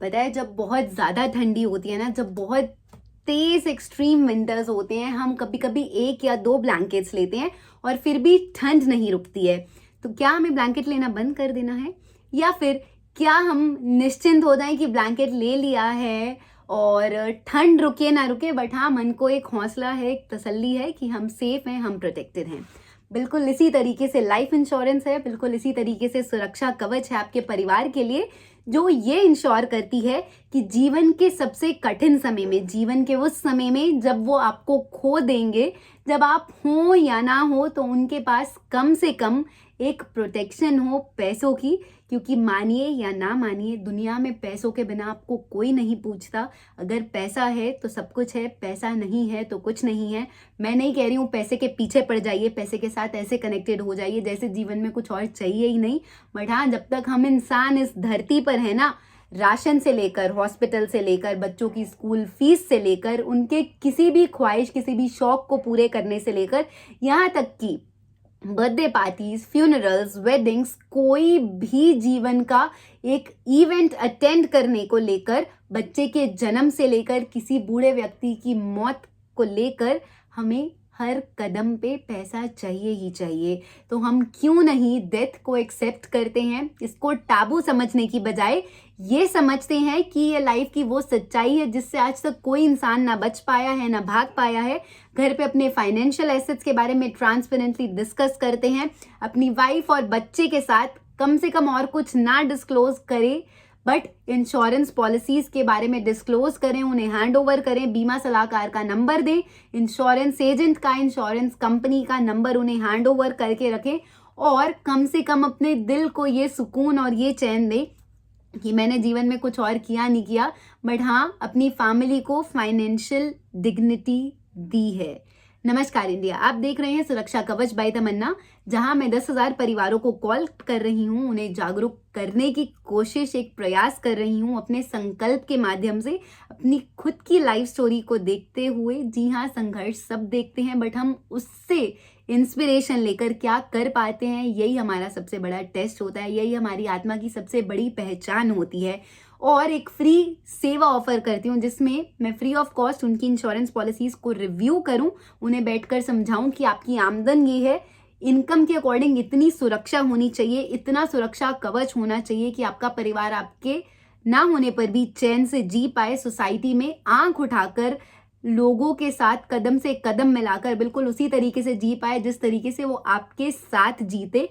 पता है, जब बहुत ज़्यादा ठंडी होती है ना, जब बहुत तेज एक्सट्रीम विंटर्स होते हैं, हम कभी कभी 1 या 2 ब्लैंकेट्स लेते हैं और फिर भी ठंड नहीं रुकती है। तो क्या हमें ब्लैंकेट लेना बंद कर देना है, या फिर क्या हम निश्चिंत हो जाएं कि ब्लैंकेट ले लिया है और ठंड रुके ना रुके, बट हाँ, मन को एक हौसला है, एक तसल्ली है कि हम सेफ हैं, हम प्रोटेक्टेड हैं। बिल्कुल इसी तरीके से लाइफ इंश्योरेंस है, बिल्कुल इसी तरीके से सुरक्षा कवच है आपके परिवार के लिए, जो ये इंश्योर करती है कि जीवन के सबसे कठिन समय में, जीवन के उस समय में जब वो आपको खो देंगे, जब आप हो या ना हो, तो उनके पास कम से कम एक प्रोटेक्शन हो पैसों की। क्योंकि मानिए या ना मानिए, दुनिया में पैसों के बिना आपको कोई नहीं पूछता। अगर पैसा है तो सब कुछ है, पैसा नहीं है तो कुछ नहीं है। मैं नहीं कह रही हूँ पैसे के पीछे पड़ जाइए, पैसे के साथ ऐसे कनेक्टेड हो जाइए जैसे जीवन में कुछ और चाहिए ही नहीं। बट हाँ, जब तक हम इंसान इस धरती पर है ना, राशन से लेकर, हॉस्पिटल से लेकर, बच्चों की स्कूल फीस से लेकर, उनके किसी भी ख्वाहिश, किसी भी शौक को पूरे करने से लेकर, यहाँ तक कि बर्थडे पार्टीज, फ्यूनरल्स, वेडिंग्स, कोई भी जीवन का एक इवेंट अटेंड करने को लेकर, बच्चे के जन्म से लेकर किसी बूढ़े व्यक्ति की मौत को लेकर, हमें हर कदम पे पैसा चाहिए ही चाहिए। तो हम क्यों नहीं डेथ को एक्सेप्ट करते हैं, इसको टाबू समझने की बजाय ये समझते हैं कि ये लाइफ की वो सच्चाई है जिससे आज तक कोई इंसान ना बच पाया है, ना भाग पाया है। घर पे अपने फाइनेंशियल एसेट्स के बारे में ट्रांसपेरेंटली डिस्कस करते हैं, अपनी वाइफ और बच्चे के साथ कम से कम और कुछ ना डिस्क्लोज करें, बट इंश्योरेंस पॉलिसीज के बारे में डिस्क्लोज करें, उन्हें हैंड ओवर करें, बीमा सलाहकार का नंबर दें, इंश्योरेंस एजेंट का, इंश्योरेंस कंपनी का नंबर उन्हें हैंड ओवर करके रखें, और कम से कम अपने दिल को ये सुकून और ये चैन दें कि मैंने जीवन में कुछ और किया नहीं किया, बट हाँ, अपनी फैमिली को फाइनेंशियल डिग्निटी दी है। नमस्कार इंडिया, आप देख रहे हैं सुरक्षा कवच बाय तमन्ना, जहां मैं 10,000 परिवारों को कॉल कर रही हूं, उन्हें जागरूक करने की कोशिश, एक प्रयास कर रही हूं अपने संकल्प के माध्यम से, अपनी खुद की लाइफ स्टोरी को देखते हुए। जी हाँ, संघर्ष सब देखते हैं, बट हम उससे इंस्पिरेशन लेकर क्या कर पाते हैं, यही हमारा सबसे बड़ा टेस्ट होता है, यही हमारी आत्मा की सबसे बड़ी पहचान होती है। और एक फ्री सेवा ऑफर करती हूँ जिसमें मैं फ्री ऑफ कॉस्ट उनकी इंश्योरेंस पॉलिसीज को रिव्यू करूँ, उन्हें बैठकर समझाऊं कि आपकी आमदन ये है, इनकम के अकॉर्डिंग इतनी सुरक्षा होनी चाहिए, इतना सुरक्षा कवच होना चाहिए कि आपका परिवार आपके ना होने पर भी चैन से जी पाए, सोसाइटी में आंख उठाकर लोगों के साथ कदम से कदम मिलाकर बिल्कुल उसी तरीके से जी पाए जिस तरीके से वो आपके साथ जीते।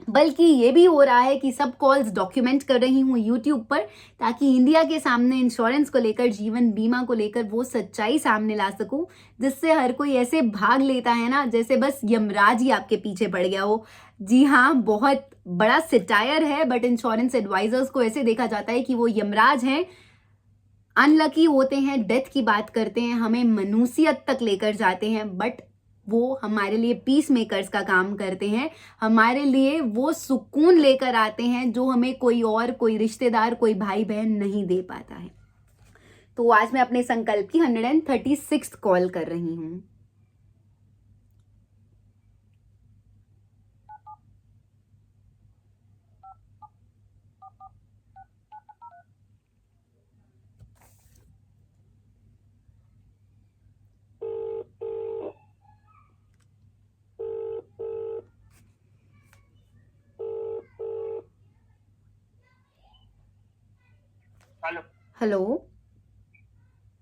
बल्कि ये भी हो रहा है कि सब कॉल्स डॉक्यूमेंट कर रही हूँ यूट्यूब पर, ताकि इंडिया के सामने इंश्योरेंस को लेकर, जीवन बीमा को लेकर वो सच्चाई सामने ला सकूं, जिससे हर कोई ऐसे भाग लेता है ना जैसे बस यमराज ही आपके पीछे पड़ गया हो। जी हाँ, बहुत बड़ा सिटायर है, बट इंश्योरेंस एडवाइजर्स को ऐसे देखा जाता है कि वो यमराज हैं, अनलकी होते हैं, डेथ की बात करते हैं, हमें मनुष्यत तक लेकर जाते हैं, बट वो हमारे लिए पीस मेकर्स का काम करते हैं, हमारे लिए वो सुकून लेकर आते हैं जो हमें कोई और, कोई रिश्तेदार, कोई भाई बहन नहीं दे पाता है। तो आज मैं अपने संकल्प की 136 कॉल कर रही हूँ। हेलो। हेलो।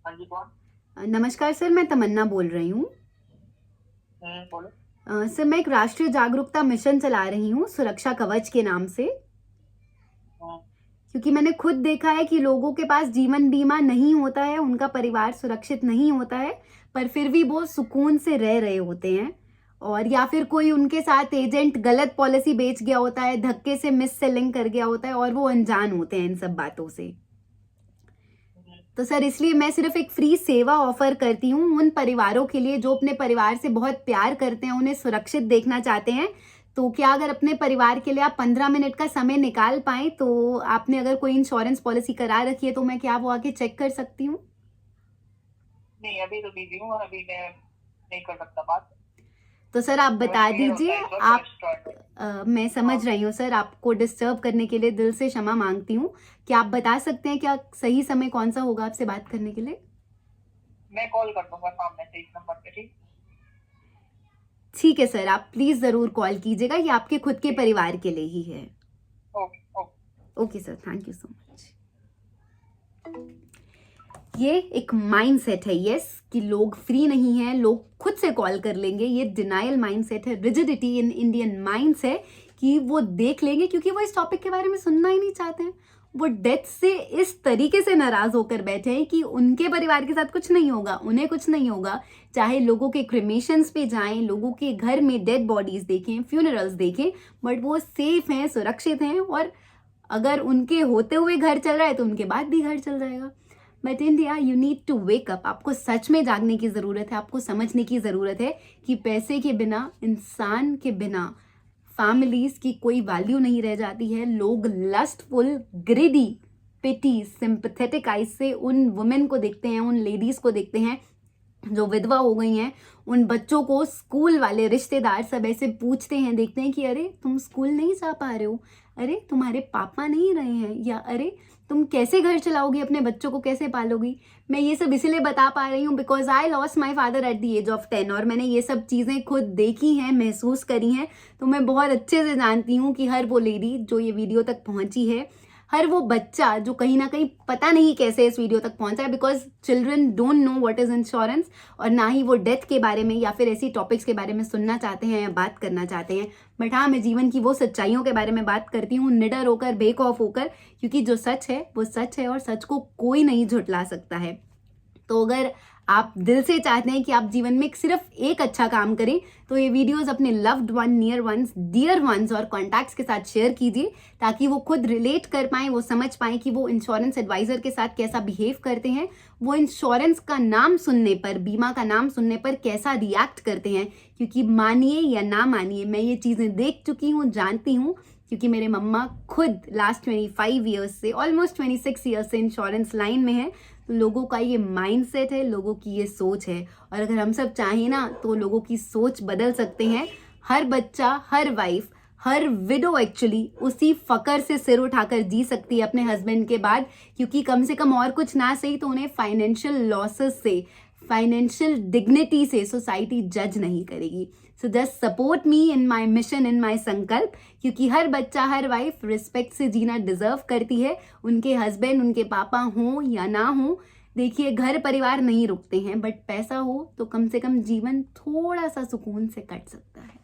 हाँ जी, कौन? नमस्कार सर, मैं तमन्ना बोल रही हूँ। बोलो। सर, मैं एक राष्ट्रीय जागरूकता मिशन चला रही हूँ सुरक्षा कवच के नाम से, हम्म, क्योंकि मैंने खुद देखा है कि लोगों के पास जीवन बीमा नहीं होता है, उनका परिवार सुरक्षित नहीं होता है, पर फिर भी वो सुकून से रह रहे होते हैं। और या फिर कोई उनके साथ एजेंट गलत पॉलिसी बेच गया होता है, धक्के से मिस सेलिंग कर गया होता है, और वो अनजान होते हैं इन सब बातों से। तो सर, इसलिए मैं सिर्फ एक फ्री सेवा ऑफर करती हूँ उन परिवारों के लिए जो अपने परिवार से बहुत प्यार करते हैं, उन्हें सुरक्षित देखना चाहते हैं। तो क्या अगर अपने परिवार के लिए आप 15 मिनट का समय निकाल पाए, तो आपने अगर कोई इंश्योरेंस पॉलिसी करा रखी है तो मैं क्या वो आके चेक कर सकती हूँ? नहीं, अभी तो बिजी हूँ और अभी मैं नहीं कर सकता बात। तो सर आप बता दीजिए। आप आप मैं समझ रही हूँ सर, आपको डिस्टर्ब करने के लिए दिल से क्षमा मांगती हूँ। क्या आप बता सकते हैं क्या सही समय कौन सा होगा आपसे बात करने के लिए? मैं कॉल कर दूंगा सामने से इस नंबर पे, ठीक? ठीक है सर, आप प्लीज जरूर कॉल कीजिएगा, ये आपके खुद के परिवार के लिए ही है। Okay okay. Okay sir, thank you so much. ये एक माइंडसेट है यस, कि लोग फ्री नहीं हैं, लोग खुद से कॉल कर लेंगे। ये डिनायल माइंडसेट है, रिजिडिटी इन इंडियन माइंड्स है कि वो देख लेंगे, क्योंकि वो इस टॉपिक के बारे में सुनना ही नहीं चाहते हैं। वो डेथ से इस तरीके से नाराज होकर बैठे हैं कि उनके परिवार के साथ कुछ नहीं होगा, उन्हें कुछ नहीं होगा। चाहे लोगों के क्रिमेशंस पे जाएं, लोगों के घर में डेड बॉडीज देखें, फ्यूनरल्स देखें, बट वो सेफ हैं, सुरक्षित हैं। और अगर उनके होते हुए घर चल रहा है तो उनके बाद भी घर चल जाएगा। But India, you need to wake up. आपको सच में जागने की ज़रूरत है, आपको समझने की ज़रूरत है कि पैसे के बिना, इंसान के बिना फैमिलीज की कोई वैल्यू नहीं रह जाती है। लोग लस्टफुल, ग्रिडी, पिटी, सिंपथेटिक आइज से उन वुमेन को देखते हैं, उन लेडीज को देखते हैं जो विधवा हो गई हैं। उन बच्चों को स्कूल वाले रिश्तेदार सब ऐसे पूछते हैं, देखते हैं कि अरे तुम स्कूल नहीं जा पा रहे हो, अरे तुम्हारे पापा नहीं रहे हैं, या अरे तुम कैसे घर चलाओगी, अपने बच्चों को कैसे पालोगी। मैं ये सब इसीलिए बता पा रही हूँ because I lost my father at the age of 10, और मैंने ये सब चीज़ें खुद देखी हैं, महसूस करी हैं। तो मैं बहुत अच्छे से जानती हूँ कि हर वो लेडी जो ये वीडियो तक पहुँची है, हर वो बच्चा जो कहीं ना कहीं पता नहीं कैसे इस वीडियो तक पहुंचा है, because children don't know what is insurance, और ना ही वो डेथ के बारे में या फिर ऐसी टॉपिक्स के बारे में सुनना चाहते हैं या बात करना चाहते हैं। बट हाँ, मैं जीवन की वो सच्चाइयों के बारे में बात करती हूँ, निडर होकर, बेखौफ होकर, क्योंकि जो सच है वो सच है और सच को कोई नहीं झुठला सकता है। तो अगर आप दिल से चाहते हैं कि आप जीवन में सिर्फ एक अच्छा काम करें, तो ये वीडियोस अपने loved one, near ones, dear ones और कॉन्टैक्ट्स के साथ शेयर कीजिए, ताकि वो खुद रिलेट कर पाएं, वो समझ पाएं कि वो इंश्योरेंस एडवाइजर के साथ कैसा बिहेव करते हैं, वो इंश्योरेंस का नाम सुनने पर, बीमा का नाम सुनने पर कैसा रिएक्ट करते हैं। क्योंकि मानिए या ना मानिए, मैं ये चीज़ें देख चुकी हूँ, जानती हूँ, क्योंकि मेरे मम्मा खुद लास्ट 25 ईयर्स से, ऑलमोस्ट 26 ईयर्स से इंश्योरेंस लाइन में है। तो लोगों का ये माइंडसेट है, लोगों की ये सोच है, और अगर हम सब चाहें ना तो लोगों की सोच बदल सकते हैं। हर बच्चा, हर वाइफ, हर विडो एक्चुअली उसी फकर से सिर उठाकर जी सकती है अपने हस्बैंड के बाद, क्योंकि कम से कम और कुछ ना सही तो उन्हें फाइनेंशियल लॉसेस से, फाइनेंशियल डिग्निटी से सोसाइटी जज नहीं करेगी। So just support me in my mission, in my संकल्प, क्योंकि हर बच्चा, हर वाइफ रिस्पेक्ट से जीना डिजर्व करती है, उनके हस्बैंड, उनके पापा हों या ना हों। देखिए, घर परिवार नहीं रुकते हैं, बट पैसा हो तो कम से कम जीवन थोड़ा सा सुकून से कट सकता है।